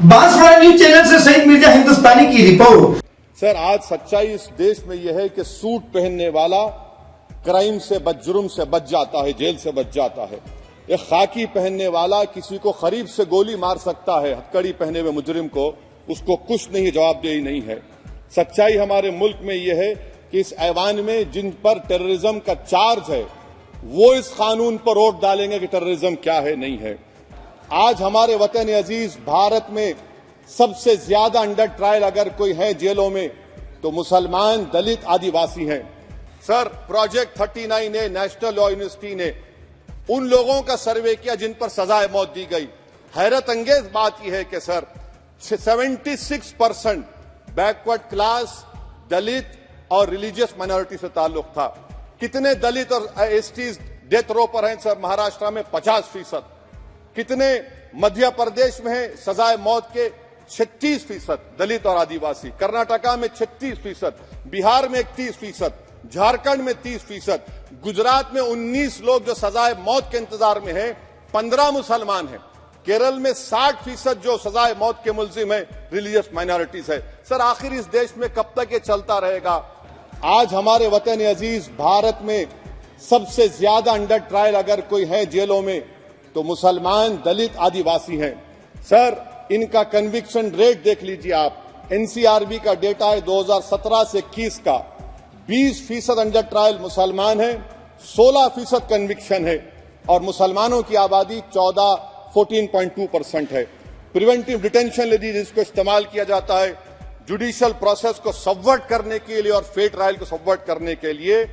Banswara news channel से सईद मिर्जा हिंदुस्तानी की report. Sir, आज सच्चाई इस देश में यह है कि सूट पहनने वाला क्राइम से जुर्म से बच जाता है, जेल से बच जाता है। एक खाकी पहनने वाला किसी को करीब से गोली मार सकता है, हथकड़ी पहने हुए मुजरिम को, उसको कुछ नहीं, जवाबदेही नहीं है। सच्चाई हमारे मुल्क में यह है कि इस ऐवान में जिन पर टेररिज्म का चार्ज है वो इस कानून पर वोट डालेंगे कि टेररिज्म क्या है, नहीं है। आज हमारे वतन अजीज भारत में सबसे ज्यादा अंडर ट्रायल अगर कोई है जेलों में तो मुसलमान, दलित, आदिवासी हैं। सर, प्रोजेक्ट 39 ने, नेशनल लॉ यूनिवर्सिटी ने उन लोगों का सर्वे किया जिन पर सजाए मौत दी गई। हैरत अंगेज बात यह है कि सर 76% बैकवर्ड क्लास, दलित और रिलीजियस माइनॉरिटी से ताल्लुक था। कितने दलित और एसटीज डेथ रो पर हैं सर? महाराष्ट्र में 50%। कितने मध्य प्रदेश में है सजाए मौत के? 36% दलित और आदिवासी। कर्नाटका में 36%, बिहार में 31%, झारखंड में 30%, गुजरात में 19 लोग जो सजाए मौत के इंतजार में हैं, 15 मुसलमान हैं। केरल में 60% जो सजाए मौत के मुलजिम है रिलीजियस माइनॉरिटीज है। सर, आखिर इस देश में कब तक ये चलता रहेगा? आज हमारे वतन अजीज भारत में सबसे ज्यादा अंडर ट्रायल अगर कोई है जेलों में तो मुसलमान, दलित, आदिवासी हैं। सर, इनका कन्विक्शन रेट देख लीजिए आप। एनसीआरबी का डेटा है 2017 से 21 का। 20% अंडर ट्रायल मुसलमान है, 16% कन्विक्शन है और मुसलमानों की आबादी 14.2% है। प्रिवेंटिव डिटेंशन यदि जिसको इस्तेमाल किया जाता है जुडिशियल प्रोसेस को सबवर्ट करने के लिए और फेयर ट्रायल को सबवर्ट करने के लिए,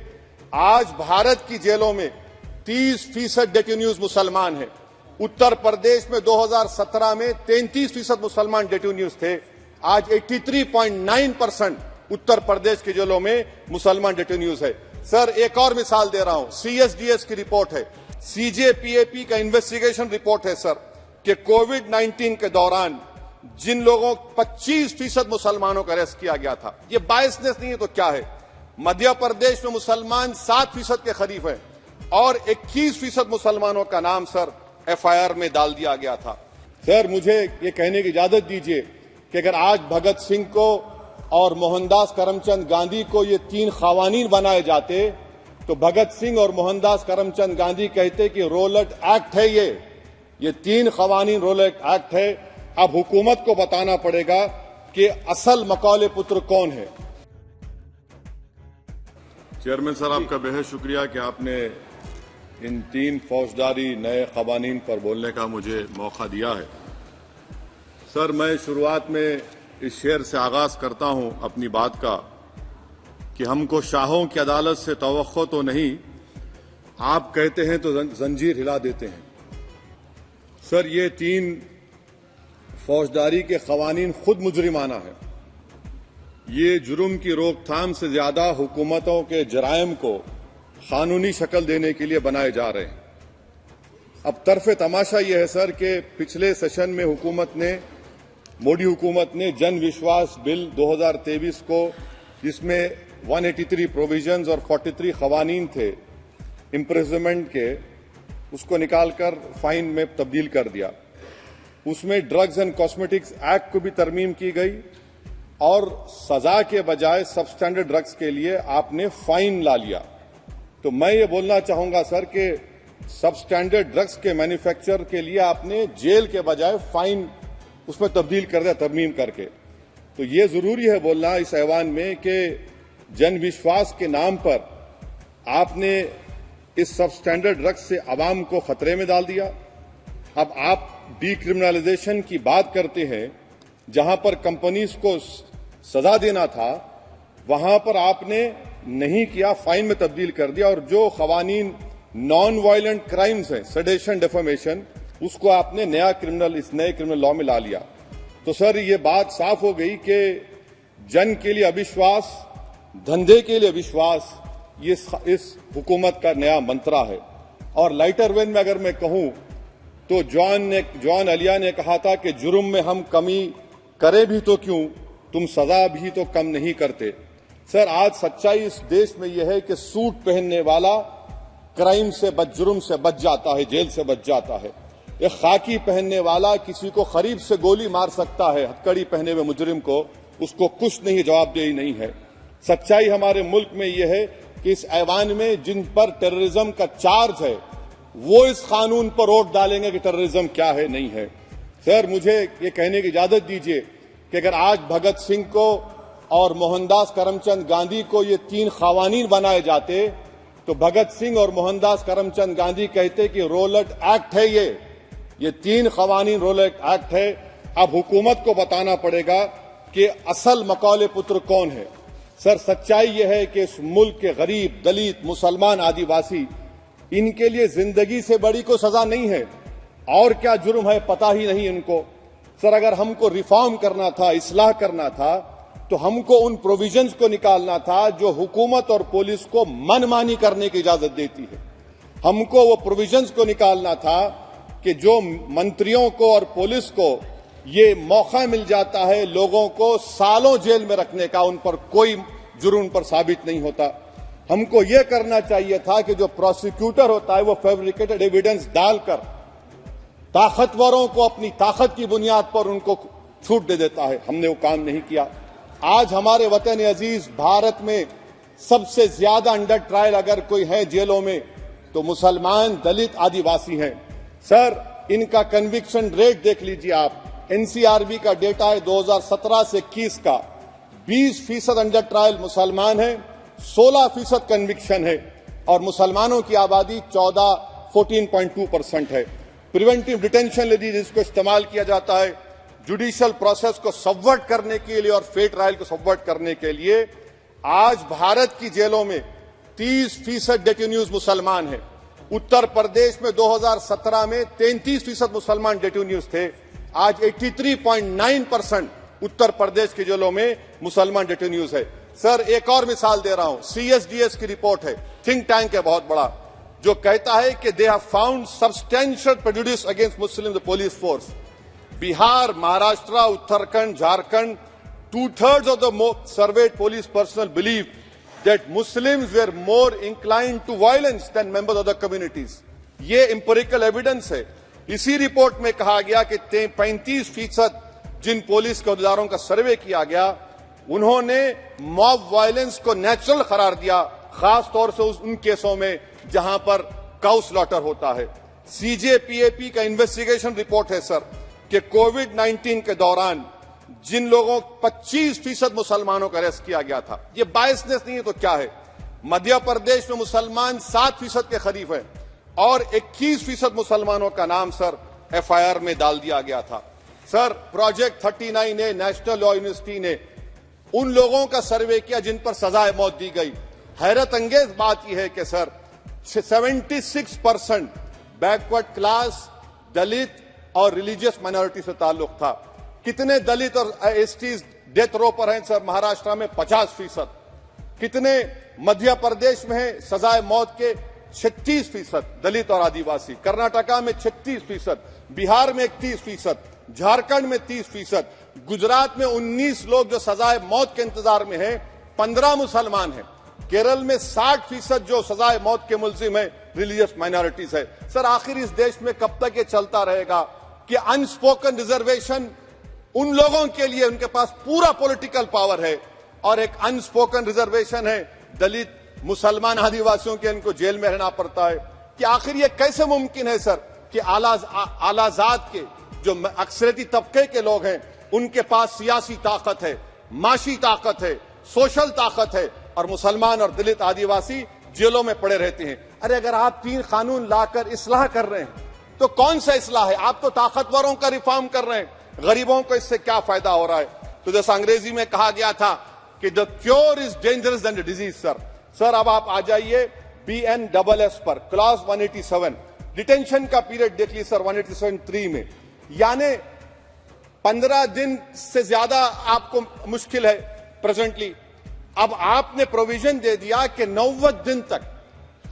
आज भारत की जेलों में 30% डेटेन्यूज मुसलमान हैं। उत्तर प्रदेश में 2017 में 33% मुसलमान डेटेन्यूज थे। आज 83.9% उत्तर प्रदेश की जेलों में मुसलमान डेटेन्यूज है। सर, एक और मिसाल दे रहा हूं, सीएसडीएस की रिपोर्ट है, सीजेपीएपी का इन्वेस्टिगेशन रिपोर्ट है सर, कि कोविड-19 के दौरान जिन लोगों 25% मुसलमानों का अरेस्ट किया गया था, ये बायसनेस नहीं है तो क्या है? मध्य प्रदेश में मुसलमान 7% के करीब है और 21% मुसलमानों का नाम सर एफआईआर में डाल दिया गया था। सर, मुझे ये कहने की इजाजत दीजिए कि अगर आज भगत सिंह को और मोहनदास करमचंद गांधी को ये 3 खवानीन बनाए जाते तो भगत सिंह और मोहनदास करमचंद गांधी कहते कि रोलट एक्ट है, ये 3 खवानीन रोलट एक्ट है। अब हुकूमत को बताना पड़ेगा कि असल मकौले पुत्र कौन है। चेयरमैन सर, आपका बेहद शुक्रिया कि आपने इन 3 फौजदारी नए कवानीन पर बोलने का मुझे मौका दिया है। सर, मैं शुरुआत में इस शेर से आगाज करता हूं अपनी बात का कि हमको शाहों की अदालत से तवक्को तो नहीं, आप कहते हैं तो जंजीर हिला देते हैं। सर, ये 3 फौजदारी के कवानीन खुद मुजरिमाना है। ये जुर्म की रोकथाम से ज्यादा हुकूमतों के जराइम को कानूनी शक्ल देने के लिए बनाए जा रहे हैं। अब तरफे तमाशा यह है सर कि पिछले सेशन में मोदी हुकूमत ने जन विश्वास बिल 2023 को, जिसमें 183 प्रोविजंस और 43 खवानीन थे इम्प्रिजनमेंट के, उसको निकालकर फाइन में तब्दील कर दिया। उसमें ड्रग्स एंड कॉस्मेटिक्स एक्ट को भी तरमीम की गई और सजा के बजाय सबस्टैंडर्ड ड्रग्स के लिए आपने फाइन ला लिया। तो मैं ये बोलना चाहूंगा सर कि सबस्टैंडर्ड ड्रग्स के मैन्युफैक्चर के लिए आपने जेल के बजाय फाइन उसमें तब्दील कर दिया तरमीम करके। तो ये जरूरी है बोलना इस ऐवान में कि जन विश्वास के नाम पर आपने इस सबस्टैंडर्ड ड्रग्स से आवाम को खतरे में डाल दिया। अब आप डीक्रिमिनलाइजेशन की बात करते हैं, जहां पर कंपनीज को सजा देना था वहां पर आपने नहीं किया, फाइन में तब्दील कर दिया। और जो खवानीन नॉन वायलेंट क्राइम्स हैं, सेडेशन, डेफेमेशन, उसको आपने इस नए क्रिमिनल लॉ में ला लिया। तो सर, ये बात साफ हो गई कि जन के लिए अविश्वास, धंधे के लिए विश्वास, ये इस हुकूमत का नया मंत्रा है। और लाइटर वेन में अगर मैं कहूं तो जॉन अलिया ने कहा था कि जुर्म में हम कमी करें भी तो क्यों, तुम सजा भी तो कम नहीं करते। सर, आज सच्चाई इस देश में यह है कि सूट पहनने वाला क्राइम से जुर्म से बच जाता है, जेल से बच जाता है। एक खाकी पहनने वाला किसी को करीब से गोली मार सकता है, हथकड़ी पहने हुए मुजरिम को, उसको कुछ नहीं, जवाबदेही नहीं है। सच्चाई हमारे मुल्क में यह है कि इस ऐवान में जिन पर टेररिज्म का चार्ज है वो इस कानून पर वोट डालेंगे कि टेररिज्म क्या है, नहीं है। सर, मुझे ये कहने की इजाजत दीजिए कि अगर आज भगत सिंह को और मोहनदास करमचंद गांधी को ये 3 खवानीन बनाए जाते तो भगत सिंह और मोहनदास करमचंद गांधी कहते कि रोलट एक्ट है, ये 3 खवानीन रोलट एक्ट है। अब हुकूमत को बताना पड़ेगा कि असल मकौले पुत्र कौन है। सर, सच्चाई यह है कि इस मुल्क के गरीब, दलित, मुसलमान, आदिवासी, इनके लिए जिंदगी से बड़ी कोई सजा नहीं है। और क्या जुर्म है पता ही नहीं इनको। सर, अगर हमको रिफॉर्म करना था, इस्लाह करना था, तो हमको उन प्रोविजंस को निकालना था जो हुकूमत और पुलिस को मनमानी करने की इजाजत देती है। हमको वो प्रोविजंस को निकालना था कि जो मंत्रियों को और पुलिस को ये मौका मिल जाता है लोगों को सालों जेल में रखने का, उन पर कोई जुर्म पर साबित नहीं होता। हमको ये करना चाहिए था कि जो प्रोसिक्यूटर होता है वो फैब्रिकेटेड एविडेंस डालकर ताकतवरों को अपनी ताकत की बुनियाद पर उनको छूट दे देता है। हमने वो काम नहीं किया। आज हमारे वतन अजीज भारत में सबसे ज्यादा अंडर ट्रायल अगर कोई है जेलों में तो मुसलमान, दलित, आदिवासी हैं। सर, इनका कन्विक्शन रेट देख लीजिए आप। एनसीआरबी का डेटा है 2017 से 21 का, 20% अंडर ट्रायल मुसलमान है, 16% कन्विक्शन है और मुसलमानों की आबादी 14.2% है। प्रिवेंटिव डिटेंशन यदि जिसको इस्तेमाल किया जाता है जुडिशियल प्रोसेस को सबवर्ट करने के लिए और फेयर ट्रायल को सबवर्ट करने के लिए, आज भारत की जेलों में 30% डेटेन्यूज मुसलमान हैं। उत्तर प्रदेश में 2017 में 33% मुसलमान डेटेन्यूज थे। आज 83.9% उत्तर प्रदेश की जेलों में मुसलमान डेटेन्यूज है। सर, एक और मिसाल दे रहा हूं, CSDS की रिपोर्ट है, थिंक टैंक है बहुत बड़ा, जो कहता है कि they have found substantial prejudice against Muslim police force. Bihar, Maharashtra, Uttarakhand, Jharkhand, 2/3 of the surveyed police personnel believe that Muslims were more inclined to violence than members of the communities. ये empirical evidence है। इसी रिपोर्ट में कहा गया कि 35% जिन पुलिस के अहदेदारों का सर्वे किया गया उन्होंने मॉब वायलेंस को नेचुरल करार दिया, खास तौर से उन केसों में जहां पर काउ स्लॉटर होता है। CJPAP का इन्वेस्टिगेशन रिपोर्ट है सर कि कोविड-19 के दौरान जिन लोगों 25% मुसलमानों का अरेस्ट किया गया था, ये बायसनेस नहीं है तो क्या है। मध्य प्रदेश में मुसलमान 7% के करीब है और 21% मुसलमानों का नाम सर FIR में डाल दिया गया था। सर, प्रोजेक्ट 39 ने, नेशनल लॉ यूनिवर्सिटी ने उन लोगों का सर्वे किया जिन पर सजाए मौत दी गई। हैरत अंगेज बात यह है कि सर 76% बैकवर्ड क्लास, दलित और रिलीजियस माइनॉरिटी से ताल्लुक था। कितने दलित और STs डेथ रो पर हैं सर? महाराष्ट्र में 50%। कितने मध्य प्रदेश में है सजाए मौत के? 36% दलित और आदिवासी। कर्नाटका में 36%, बिहार में 31%, झारखंड में 30%, गुजरात में 19 लोग जो सजाए मौत के इंतजार में हैं, 15 मुसलमान हैं। केरल में 60% जो सजाए मौत के मुलजिम है रिलीजियस माइनॉरिटीज है। सर, आखिर इस देश में कब तक ये चलता रहेगा कि अनस्पोकन रिजर्वेशन उन लोगों के लिए उनके पास पूरा पॉलिटिकल पावर है और एक अनस्पोकन रिजर्वेशन है दलित, मुसलमान, आदिवासियों के, इनको जेल में रहना पड़ता है। कि आखिर ये कैसे मुमकिन है सर कि आलाजात के जो अक्सरियती तबके के लोग हैं उनके पास सियासी ताकत है, माशी ताकत है, सोशल ताकत है और मुसलमान और दलित, आदिवासी जेलों में पड़े रहते हैं। अरे अगर आप 3 कानून लाकर इस्लाह कर रहे हैं तो कौन सा इस्लाह है? आप तो ताकतवरों का रिफॉर्म कर रहे हैं, गरीबों को इससे क्या फायदा हो रहा है? तो जैसा अंग्रेजी में कहा गया था कि the cure is dangerous than the disease. Sir, अब आप आ जाइए BNSS पर, क्लॉज 187, डिटेंशन का पीरियड देख लीजिए सर 187(3) में, यानी 15 दिन से ज्यादा आपको मुश्किल है प्रेजेंटली। अब आपने प्रोविजन दे दिया कि 90 दिन तक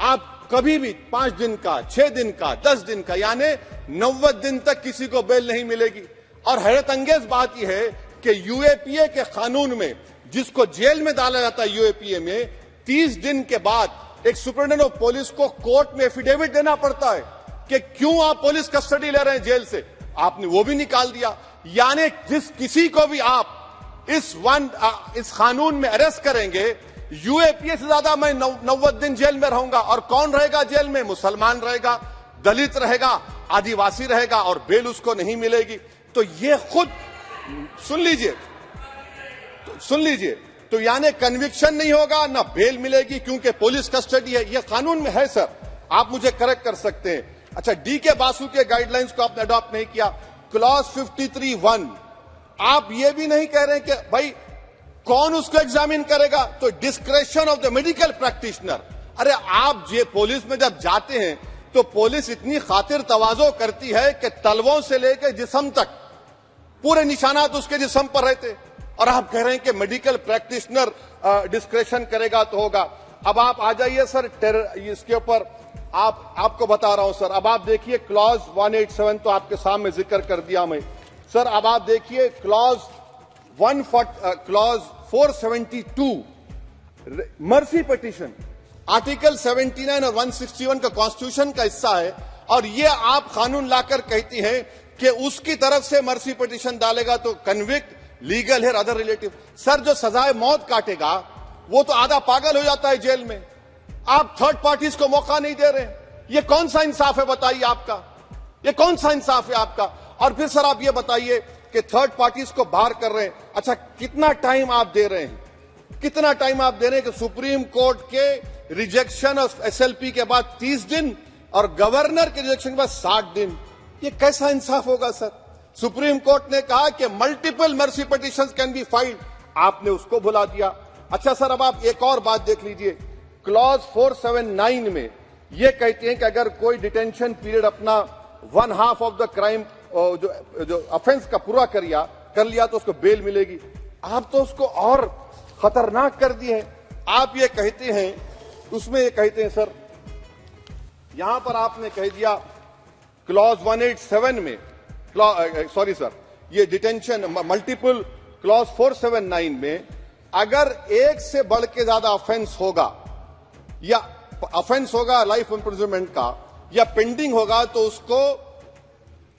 आप कभी भी 5 दिन का, 6 दिन का, 10 दिन का, यानी 90 दिन तक किसी को बेल नहीं मिलेगी। और हैरत अंगेज बात यह है कि UAPA के कानून में जिसको जेल में डाला जाता है UAPA में 30 दिन के बाद एक सुपरिटेंडेंट ऑफ पुलिस को कोर्ट में एफिडेविट देना पड़ता है कि क्यों आप पुलिस कस्टडी ले रहे हैं जेल से, आपने वो भी निकाल दिया। यानी जिस किसी को भी आप इस कानून में अरेस्ट करेंगे, यूएपीए से ज्यादा मैं 90 दिन जेल में रहूंगा। और कौन रहेगा जेल में? मुसलमान रहेगा, दलित रहेगा, आदिवासी रहेगा, और बेल उसको नहीं मिलेगी। तो ये खुद सुन लीजिए, तो यानी कन्विक्शन नहीं होगा, ना बेल मिलेगी, क्योंकि पुलिस कस्टडी है। ये कानून में है सर, आप मुझे करेक्ट कर सकते हैं। अच्छा, डीके बासु के गाइडलाइंस को आपने अडॉप्ट नहीं किया। क्लॉज 53(1) आप ये भी नहीं कह रहे कि भाई कौन उसको एग्जामिन करेगा, तो discretion of the medical practitioner. अरे आप ये पुलिस में जब जाते हैं तो पुलिस इतनी खातिर तवाज़ो करती है कि तलवों से लेकर जिस्म तक पूरे निशानात उसके जिस्म पर रहते, और आप कह रहे हैं कि मेडिकल प्रैक्टिशनर डिस्क्रेशन करेगा तो होगा। अब आप आ जाइए सर इसके ऊपर, आपको बता रहा हूं सर। अब आप देखिए क्लॉज 187 तो आपके सामने जिक्र कर दिया मैं सर। अब आप देखिए क्लॉज 472 मर्सी पिटीशन, आर्टिकल 79 और 161 का कॉन्स्टिट्यूशन का हिस्सा है, और ये आप कानून लाकर कहती हैं कि उसकी तरफ से मर्सी पिटीशन डालेगा तो convict, legal heir, other relative. Sir जो सजाए मौत काटेगा वो तो आधा पागल हो जाता है जेल में, आप थर्ड पार्टीज को मौका नहीं दे रहे। ये कौन सा इंसाफ है बताइए आपका, ये कौन सा इंसाफ है आपका? और फिर सर आप ये बताइए कि थर्ड पार्टीज को बाहर कर रहे हैं। अच्छा, कितना टाइम आप दे रहे हैं, कितना टाइम आप दे रहे हैं कि सुप्रीम कोर्ट के रिजेक्शन ऑफ एसएलपी के बाद 30 दिन और गवर्नर के रिजेक्शन के बाद 60 दिन। ये कैसा इंसाफ होगा सर? सुप्रीम कोर्ट ने कहा कि multiple mercy petitions can be filed, आपने उसको भुला दिया। अच्छा सर, अब आप एक और बात देख लीजिए, क्लॉज 479 में ये कहते हैं कि अगर कोई डिटेंशन पीरियड अपना 1/2 ऑफ द क्राइम जो ऑफेंस का पूरा कर लिया तो उसको बेल मिलेगी। आप तो उसको और खतरनाक कर दिए हैं। आप ये कहते हैं, उसमें ये कहते हैं सर, यहां पर आपने कह दिया क्लॉज 187 में, सॉरी सर, ये डिटेंशन मल्टीपल क्लॉज 479 में अगर एक से बढ़ के ज्यादा ऑफेंस होगा, या ऑफेंस होगा लाइफ इम्प्रिजनमेंट का, या पेंडिंग होगा, तो उसको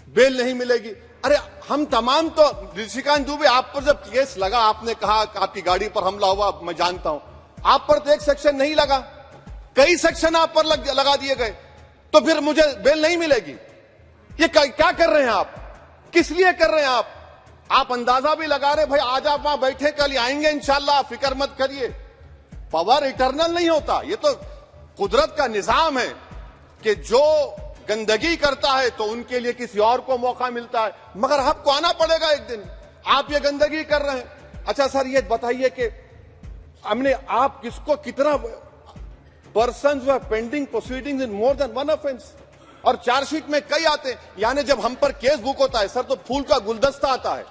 बेल नहीं मिलेगी। अरे हम तमाम तो, ऋषिकांत दुबे आप पर जब केस लगा, आपने कहा आपकी गाड़ी पर हमला हुआ, मैं जानता हूं, आप पर तो एक सेक्शन नहीं लगा, कई सेक्शन आप पर लगा दिए गए, तो फिर मुझे बेल नहीं मिलेगी। ये क्या कर रहे हैं आप, किस लिए कर रहे हैं आप अंदाजा भी लगा रहे, भाई आज आप वहां बैठे, कल आएंगे इंशाल्लाह, फिक्र मत करिए। पावर इटर्नल नहीं होता, ये तो कुदरत का निजाम है कि जो गंदगी करता है तो उनके लिए किसी और को मौका मिलता है, मगर आपको आना पड़ेगा एक दिन, आप ये गंदगी कर रहे हैं। अच्छा सर, ये बताइए कि हमने आप किसको कितना पर्सन्स वर पेंडिंग प्रोसीडिंग्स इन मोर देन वन ऑफेंस, और चार्जशीट में कई आते हैं। यानी जब हम पर केस बुक होता है सर, तो फूल का गुलदस्ता आता है,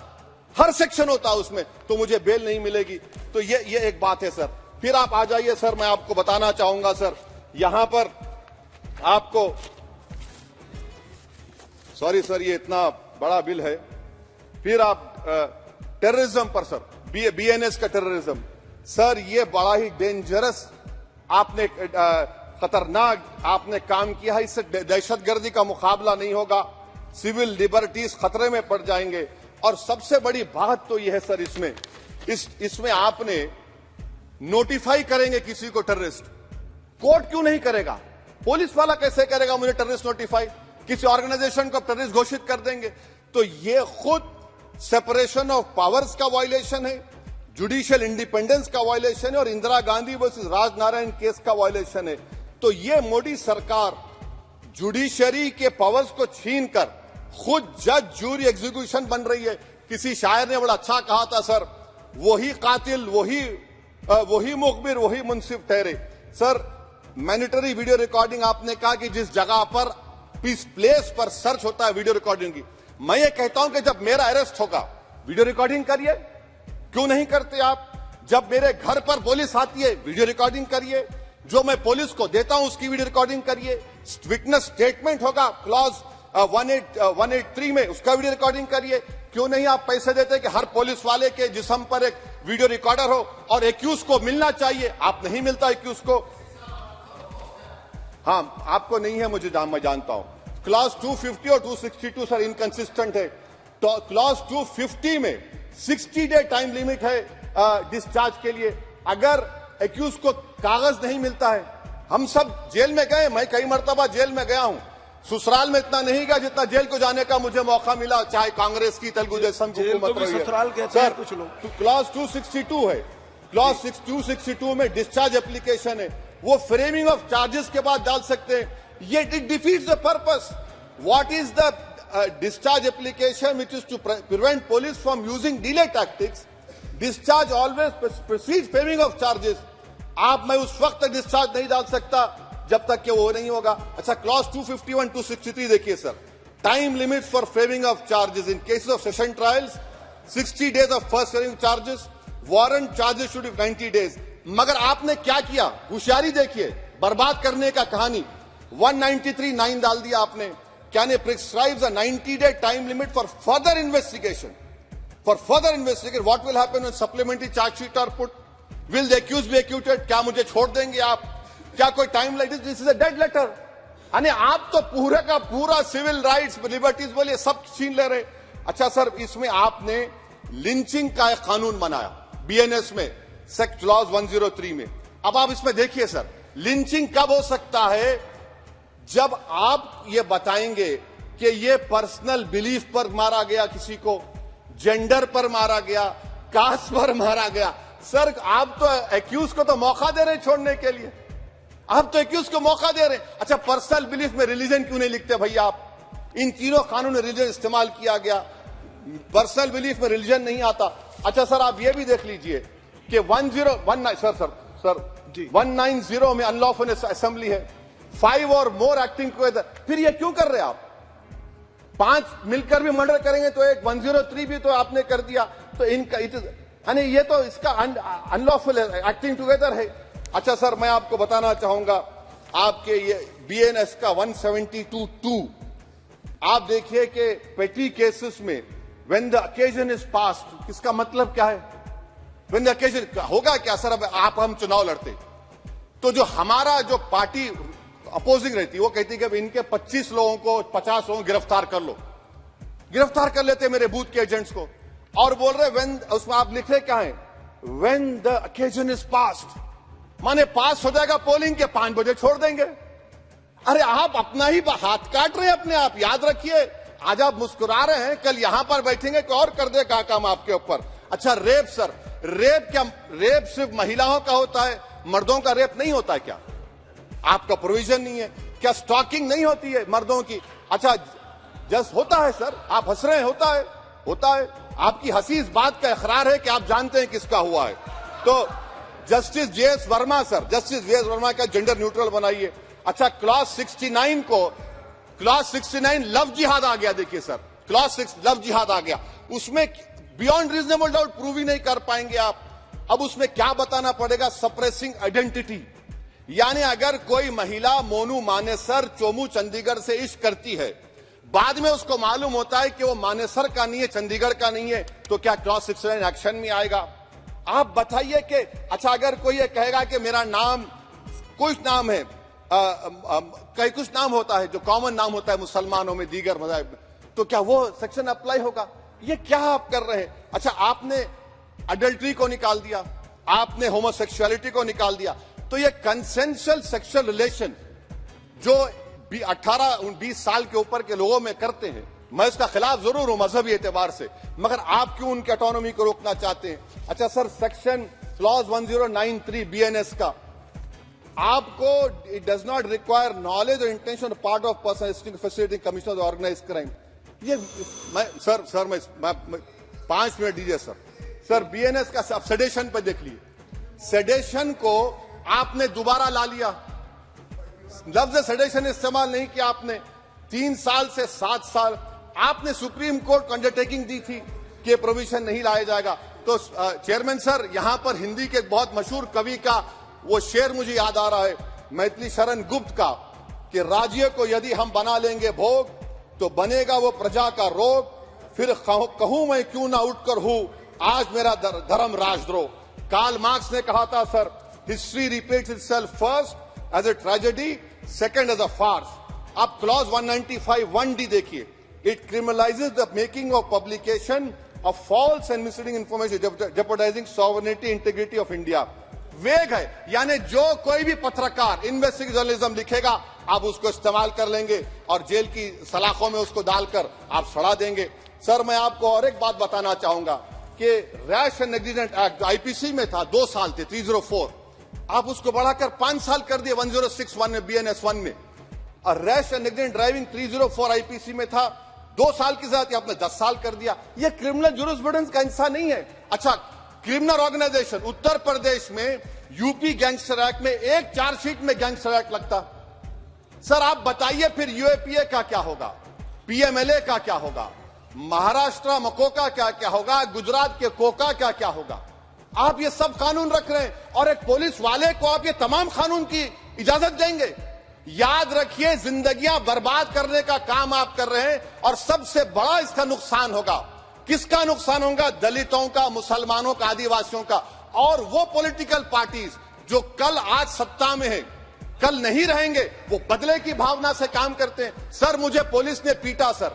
हर सेक्शन होता है उसमें, तो मुझे बेल नहीं मिलेगी। तो ये एक बात है सर। फिर आप आ जाइए सर, मैं आपको बताना चाहूंगा सर, यहां पर आपको, सॉरी सर, ये इतना बड़ा बिल है। फिर आप टेररिज्म पर सर, बीएनएस का टेररिज्म सर, ये बड़ा ही डेंजरस आपने खतरनाक आपने काम किया है। इससे दहशतगर्दी का मुकाबला नहीं होगा, सिविल लिबर्टीज खतरे में पड़ जाएंगे। और सबसे बड़ी बात तो यह है सर, इसमें आपने नोटिफाई करेंगे किसी को टेररिस्ट, कोर्ट क्यों नहीं करेगा? पुलिस वाला कैसे करेगा मुझे टेररिस्ट नोटिफाई? किसी ऑर्गेनाइजेशन को टेररिस्ट घोषित कर देंगे। तो ये खुद सेपरेशन ऑफ पावर्स का वायलेशन है, जुडिशियल इंडिपेंडेंस का वायलेशन है, और इंदिरा गांधी वर्सेस राजनारायण केस का वायलेशन है। तो ये मोदी सरकार जुडिशरी के पावर्स को छीनकर खुद जज, जूरी, एग्जीक्यूशन बन रही है। किसी शायर ने बड़ा अच्छा कहा था सर, वही कातिल, वही मुखबिर, वही मुंसिफ ठहरे। सर, मैंडेटरी वीडियो रिकॉर्डिंग आपने कहा कि जिस जगह पर इस प्लेस पर सर्च होता है वीडियो रिकॉर्डिंग की, मैं ये कहता हूं कि जब मेरा अरेस्ट होगा वीडियो रिकॉर्डिंग करिए, क्यों नहीं करते आप? जब मेरे घर पर पुलिस आती है वीडियो रिकॉर्डिंग करिए, जो मैं पुलिस को देता हूं उसकी वीडियो रिकॉर्डिंग करिए। विटनेस स्टेटमेंट होगा क्लॉज 183 में, उसका वीडियो रिकॉर्डिंग करिए। क्यों नहीं आप पैसे देते कि हर पुलिस वाले के जिस्म पर एक वीडियो रिकॉर्डर हो, और एक्यूज को मिलना चाहिए, आप नहीं मिलता एक्यूज को। हाँ, आपको नहीं है, मैं जानता हूं। क्लॉज 250 और 262 सर इनकंसिस्टेंट है। तो क्लॉज 250 में 60 डे टाइम लिमिट है डिस्चार्ज के लिए। अगर एक्यूज को कागज नहीं मिलता है, हम सब जेल में गए, मैं कई मर्तबा जेल में गया हूं, ससुराल में इतना नहीं गया जितना जेल को जाने का मुझे मौका मिला, चाहे कांग्रेस की तेलुगु देशम की हुकूमत रही है। ससुराल कहते हैं कुछ लोग। क्लॉज 262 है, क्लॉज 262 में डिस्चार्ज एप्लीकेशन है, वो फ्रेमिंग ऑफ चार्जेस के बाद डाल सकते हैं। ये it defeats the purpose. What is the discharge application which is to prevent police from using delay tactics. Discharge always proceed framing of charges. आप मैं उस वक्त तक डिस्चार्ज नहीं डाल सकता जब तक कि वो नहीं होगा। अच्छा, क्लॉज 251 263 देखिए sir, time limit for framing of charges in cases of session trials 60 days of first framing charges, warrant charges should be 90 days. मगर आपने क्या किया, होशियारी देखिए, बर्बाद करने का कहानी। 193(9) डाल दिया आपने। Can it prescribes a 90 day time limit for further investigation. For further investigation what will happen when supplementary chargesheet are put? Will the accuse be acquitted? क्या मुझे छोड़ देंगे आप? क्या कोई time like this is a dead letter. यानी आप तो पूरे का पूरा सिविल राइट्स लिबर्टीज बोलिए सब छीन ले रहे। अच्छा सर, इसमें आपने लिंचिंग का एक कानून बनाया बीएनएस में, सेक्ट क्लॉज 103 में। अब आप इसमें देखिए सर, लिंचिंग कब हो सकता है? जब आप ये बताएंगे कि ये पर्सनल बिलीफ पर मारा गया, किसी को जेंडर पर मारा गया, कास्ट पर मारा गया। सर, आप तो एक्यूज को तो मौका दे रहे छोड़ने के लिए, आप तो एक्यूज को मौका दे रहे। अच्छा, पर्सनल बिलीफ में रिलीजन क्यों नहीं लिखते भैया आप? इन तीनों कानून में रिलीजन इस्तेमाल किया गया, पर्सनल बिलीफ में रिलीजन नहीं आता। अच्छा सर, आप ये भी देख लीजिए कि 1019 सर 190 में अनलॉफुल असेंबली है, 5 और मोर एक्टिंग टुगेदर। फिर ये क्यों कर रहे हैं आप? 5 मिलकर भी मर्डर करेंगे तो एक 103 भी तो आपने कर दिया। तो इनका यानी ये तो इसका अनलॉफुल एक्टिंग टुगेदर है। अच्छा सर, मैं आपको बताना चाहूंगा, आपके ये बीएनएस का 172(2) आप देखिए कि पेटी केसेस में when the occasion is passed, किसका मतलब क्या है? व्हेन द ओकेजन होगा क्या सर? अब हम चुनाव लड़ते तो जो हमारा जो पार्टी अपोजिंग रहती है वो कहती है कि इनके 25 लोगों को 50 लोगों को गिरफ्तार कर लो, गिरफ्तार कर लेते मेरे बूथ के एजेंट्स को, और बोल रहे व्हेन, उसमें आप लिख रहे क्या है? When the occasion is passed, माने पास हो जाएगा पोलिंग के 5 बजे छोड़ देंगे। अरे आप अपना ही हाथ काट रहे हैं अपने आप। याद रखिए, आज आप मुस्कुरा रहे हैं, कल यहां पर बैठेंगे तो और कर दे का काम आपके ऊपर। अच्छा, रेप सर, रेप क्या? रेप सिर्फ महिलाओं का होता है, मर्दों का रेप नहीं होता है क्या? आपका प्रोविजन नहीं है क्या? स्टॉकिंग नहीं होती है मर्दों की? अच्छा, जस्ट होता है सर, आप हंस रहे हैं, होता है, होता है। आपकी हंसी इस बात का इकरार है कि आप जानते हैं किसका हुआ है। तो justice JS Verma sir, justice JS Verma का जेंडर न्यूट्रल बनाइए। अच्छा, क्लॉज 69 को, क्लॉज 69 लव जिहाद आ गया। देखिए सर, क्लॉज 6 लव जिहाद आ गया, उसमें बियॉन्ड रीजनेबल डाउट प्रूव ही नहीं कर पाएंगे आप। अब उसमें क्या बताना पड़ेगा? Suppressing identity. यानी अगर कोई महिला मोनू मानेसर चोमू चंडीगढ़ से इश्क करती है, बाद में उसको मालूम होता है कि वो मानेसर का नहीं है, चंडीगढ़ का नहीं है, तो क्या क्लॉज 69 एक्शन में आएगा? आप बताइए कि अच्छा, अगर कोई ये कहेगा कि मेरा नाम, कुछ नाम है, कई कुछ नाम होता है जो कॉमन नाम होता है मुसलमानों में, दीगर मज़ाहिब में, तो क्या वो सेक्शन अप्लाई होगा? ये क्या आप कर रहे हैं? अच्छा, आपने अडल्ट्री को निकाल दिया, आपने होमोसेक्सुअलिटी को निकाल दिया। तो ये कंसेंशुअल सेक्सुअल रिलेशन जो 18-20 साल के ऊपर के लोगों में करते हैं, मैं इसका खिलाफ जरूर हूं मजहबी एतबार से, मगर आप क्यों उनके ऑटोनॉमी को रोकना चाहते हैं? अच्छा सर, सेक्शन क्लॉज 1093 बीएनएस का, आपको it does not require knowledge और intention part of person facilitating commission of organise crime. ये मैं 5 मिनट दीजिए सर। सर, बीएनएस का सेडेशन पे देख लीजिए, सेडेशन को आपने दोबारा ला लिया, लफ्ज सेडेशन इस्तेमाल नहीं किया आपने। 3 साल से 7 साल आपने सुप्रीम कोर्ट को अंडरटेकिंग दी थी कि प्रोविजन नहीं लाया जाएगा। तो चेयरमैन सर, यहां पर हिंदी के बहुत मशहूर कवि का वो शेर मुझे याद आ रहा है, मैथिली शरण गुप्त का, कि राज्य को यदि हम बना लेंगे भोग तो बनेगा वो प्रजा का रोग, फिर कहूं मैं क्यों ना उठकर हूं आज मेरा धर्म राजद्रोह। कार्ल मार्क्स ने कहा था sir, history repeats itself first as a tragedy, second as a farce आप क्लॉज 195(1)D देखिए, it criminalises the making of publication of false and misleading information jeopardising sovereignty integrity of India. Vague है, यानी जो कोई भी पत्रकार investigative journalism लिखेगा आप उसको इस्तेमाल कर लेंगे और जेल की सलाखों में उसको डालकर आप सड़ा देंगे। सर, मैं आपको और एक बात बताना चाहूंगा कि rash and negligent act IPC में था 2 साल थे 304, आप उसको बढ़ाकर 5 साल कर दिए 1061 में BNS1 में। और rash and negligent driving 304 IPC में था 2 साल की ज्यादा, आपने 10 साल कर दिया। यह क्रिमिनल जुरिस्प्रूडेंस का हिस्सा नहीं है। अच्छा, क्रिमिनल ऑर्गेनाइजेशन उत्तर प्रदेश में यूपी गैंगस्टर एक्ट में एक चार्जशीट में गैंगस्टर एक्ट लगता। सर आप बताइए फिर यूएपीए का क्या होगा, पीएमएलए का क्या होगा, महाराष्ट्र मकोका का क्या होगा, गुजरात के कोका का क्या होगा। आप ये सब कानून रख रहे हैं और एक पुलिस वाले को आप ये तमाम कानून की इजाजत देंगे। याद रखिए, जिंदगियां बर्बाद करने का काम आप कर रहे हैं और सबसे बड़ा इसका नुकसान होगा। किसका नुकसान होगा? दलितों का, मुसलमानों का, आदिवासियों का। और वो पॉलिटिकल पार्टीज जो कल आज सत्ता में है, कल नहीं रहेंगे, वो बदले की भावना से काम करते हैं। सर मुझे पुलिस ने पीटा सर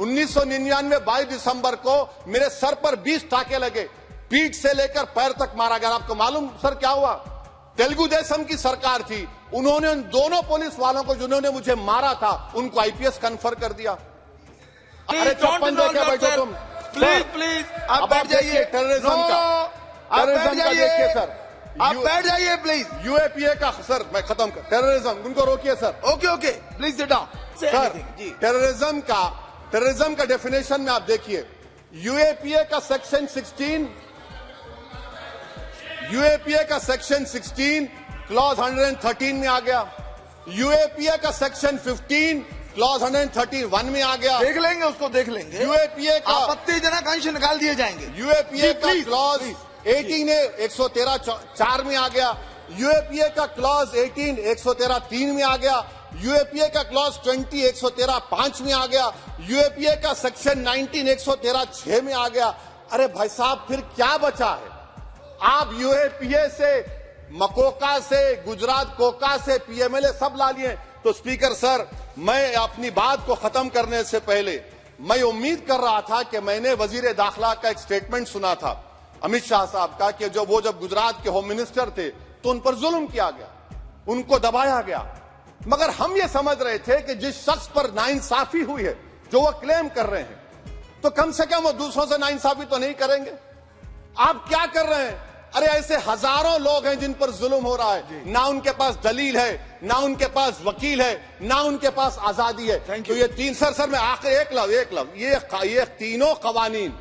1999 22 दिसंबर को मेरे सर पर 20 टाके लगे, पीठ से लेकर पैर तक मारा गया। आपको मालूम सर क्या हुआ? तेलुगु देशम की सरकार थी, उन्होंने उन दोनों पुलिस वालों को जिन्होंने मुझे मारा था उनको आईपीएस कन्फर कर दिया। अरे चप्पन देके बैठो तुम। प्लीज आप बैठ जाइए। टेररिज्म का देखिए सर, आप बैठ जाइए प्लीज। यूएपीए का सर मैं खत्म कर, टेररिज्म उनको रोकिए sir. Okay please sit down sir. Terrorism का डेफिनेशन में आप देखिए, यूएपीए का सेक्शन 16 क्लॉज 113 में आ गया, यूएपीए का सेक्शन 15 क्लॉज 131 में आ गया। देख लेंगे उसको, देख लेंगे। यूएपीए का आपत्तिजनक अंश निकाल दिए जाएंगे। यूएपीए का क्लॉज 18 113(4) में आ गया, यूएपीए का क्लॉज 18 113(3) में आ गया, यूएपीए का क्लॉज 20 113(5) में आ गया, यूएपीए का सेक्शन 19 113(6) में आ गया। अरे भाई साहब फिर क्या बचा है? आप यूएपीए से, मकोका से, गुजरात कोका से, पीएमएलए सब ला लिए। तो स्पीकर सर, मैं अपनी बात को खत्म करने से पहले मैं उम्मीद कर रहा था कि मैंने वजीर दाखिला का एक स्टेटमेंट सुना था अमित शाह साहब का कि जब गुजरात के होम मिनिस्टर थे तो उन पर जुल्म किया गया, उनको दबाया गया। मगर हम ये समझ रहे थे कि जिस शख्स पर नाइंसाफी हुई है, जो वो क्लेम कर रहे हैं, तो कम से कम वो दूसरों से नाइंसाफी तो नहीं करेंगे। आप क्या कर रहे हैं? अरे ऐसे हजारों लोग हैं जिन पर जुल्म हो रहा है, ना उनके पास दलील है, ना उनके पास वकील है, ना उनके पास आजादी है। तो ये तीन सर मैं आखिर एक लव ये तीनों कवानीन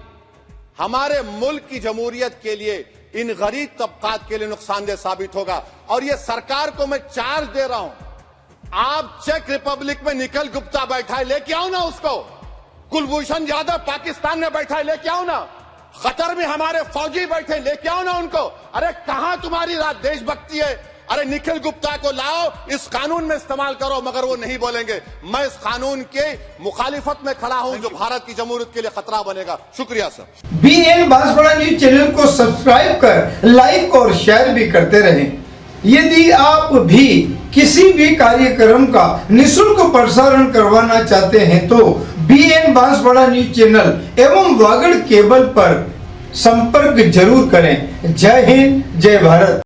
हमारे मुल्क की जमहूरियत के लिए, इन गरीब तबकात के लिए नुकसानदेह साबित होगा। और ये सरकार को मैं चार्ज दे रहा हूं, आप चेक रिपब्लिक में निखिल गुप्ता बैठा है, लेके आओ ना उसको। कुलभूषण यादव पाकिस्तान में बैठा है, लेके आओ ना। कतर में हमारे फौजी बैठे, लेके आओ ना उनको। अरे कहां तुम्हारी देशभक्ति है? अरे निखिल गुप्ता को लाओ, इस कानून में इस्तेमाल करो। मगर वो नहीं बोलेंगे। मैं इस कानून के मुखालिफत में खड़ा हूं जो भारत की जमहूरियत के लिए खतरा बनेगा। शुक्रिया sir. BN Banswara news channel को सब्सक्राइब कर लाइक और शेयर भी करते रहें। यदि आप भी किसी भी कार्यक्रम का निःशुल्क प्रसारण करवाना चाहते हैं तो BN बांसवाड़ा न्यूज चैनल एवं वागड़ केबल पर संपर्क जरूर करें। जय हिंद, जय भारत।